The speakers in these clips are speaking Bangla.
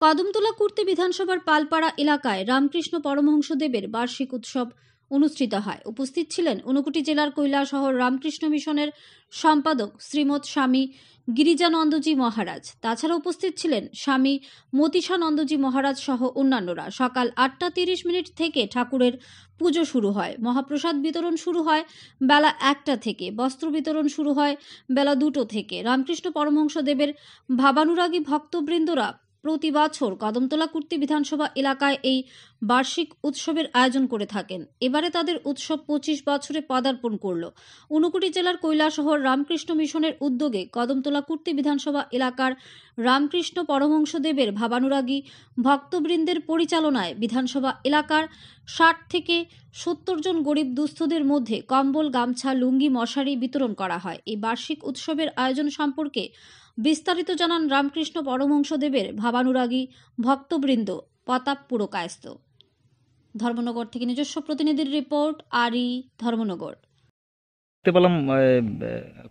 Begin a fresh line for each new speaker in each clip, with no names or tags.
কদমতলা কুর্তি বিধানসভার পালপাড়া এলাকায় রামকৃষ্ণ পরমহংসদেবের বার্ষিক উৎসব অনুষ্ঠিত হয়। উপস্থিত ছিলেন ঊনকোটি জেলার কৈলাসহর রামকৃষ্ণ মিশনের সম্পাদক শ্রীমৎ স্বামী গিরিজানন্দজি মহারাজ। তাছাড়া উপস্থিত ছিলেন স্বামী মতিশানন্দজি মহারাজ সহ অন্যান্যরা। সকাল 8:30 থেকে ঠাকুরের পুজো শুরু হয়। মহাপ্রসাদ বিতরণ শুরু হয় বেলা 1টা থেকে। বস্ত্র বিতরণ শুরু হয় বেলা 2টো থেকে। রামকৃষ্ণ পরমহংসদেবের ভাবানুরাগী ভক্তবৃন্দরা প্রতি বছর কদমতলা কুর্তি বিধানসভা এলাকায় এই বার্ষিক উৎসবের আয়োজন করে থাকেন। এবারে তাদের উৎসব 25 বছরে পদার্পণ করল। ঊনকোটি জেলার কৈলাসহর রামকৃষ্ণ মিশনের উদ্যোগে কদমতলা কুর্তি বিধানসভা এলাকার রামকৃষ্ণ পরমহংসদেবের ভাবানুরাগী ভক্তবৃন্দের পরিচালনায় বিধানসভা এলাকার 60 থেকে 70 জন গরিব দুস্থদের মধ্যে কম্বল, গামছা, লুঙ্গি, মশারি বিতরণ করা হয়। এই বার্ষিক উৎসবের আয়োজন সম্পর্কে বিস্তারিত জানান রামকৃষ্ণ পরমহংসদেবের ভাবানুরাগী ভক্তবৃন্দ প্রতাপ পুরকায়স্থ। ধর্মনগর থেকে নিজস্ব প্রতিনিধির রিপোর্ট, আরি ধর্মনগর।
দেখতে পেলাম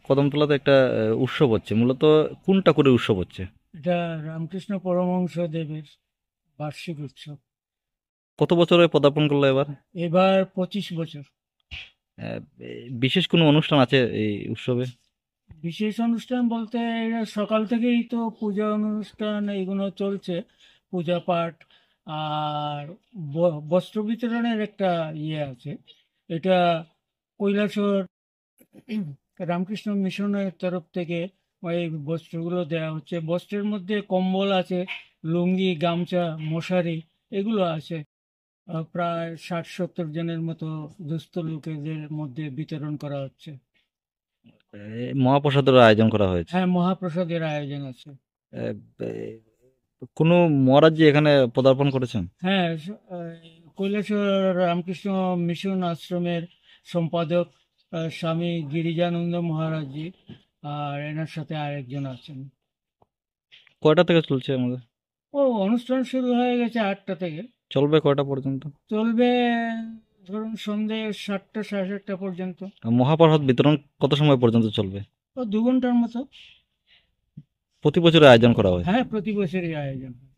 কদমতলাতে একটা উৎসব হচ্ছে। মূলত কোন ঠাকুরের উৎসব হচ্ছে?
এটা রামকৃষ্ণ পরমহংসদেবের বার্ষিক উৎসব।
কত বছরে পদার্পণ করলো এবার?
এবার 25 বছর।
বিশেষ কোনো অনুষ্ঠান আছে এই উৎসবে?
বিশেষ অনুষ্ঠান বলতে এরা সকাল থেকেই তো পূজা অনুষ্ঠান এইগুলো চলছে, পূজা পাঠ আর বস্ত্র বিতরণের একটা আছে। এটা কৈলাসহর রামকৃষ্ণ মিশনের তরফ থেকে এই বস্ত্রগুলো দেওয়া হচ্ছে। বস্ত্রের মধ্যে কম্বল আছে, লুঙ্গি, গামছা, মশারি এগুলো আছে। প্রায় 60-70 জনের মতো দুস্থ লোকেদের মধ্যে বিতরণ করা হচ্ছে।
মহাপ্রসাদের আয়োজন করা হয়েছে?
হ্যাঁ, মহাপ্রসাদের আয়োজন আছে।
কোনো মহারাজ জি এখানে পদার্পণ করেছেন?
হ্যাঁ, কৈলাসহর রামকৃষ্ণ মিশন আশ্রমের সম্পাদক স্বামী গিরিজানন্দ মহারাজজি আর এনার সাথে আরেকজন আছেন।
কয়টা থেকে চলছে আমাদের?
অনুষ্ঠান শুরু হয়ে গেছে 8টা থেকে।
চলবে কয়টা পর্যন্ত?
চলবে ধরুন সন্ধ্যে 7টা, 7:30 পর্যন্ত।
মহাপ্রসাদ বিতরণ কত সময় পর্যন্ত চলবে?
2 ঘন্টার মতো।
প্রতি বছর আয়োজন করা হয়?
হ্যাঁ, প্রতি বছরই আয়োজন হয়।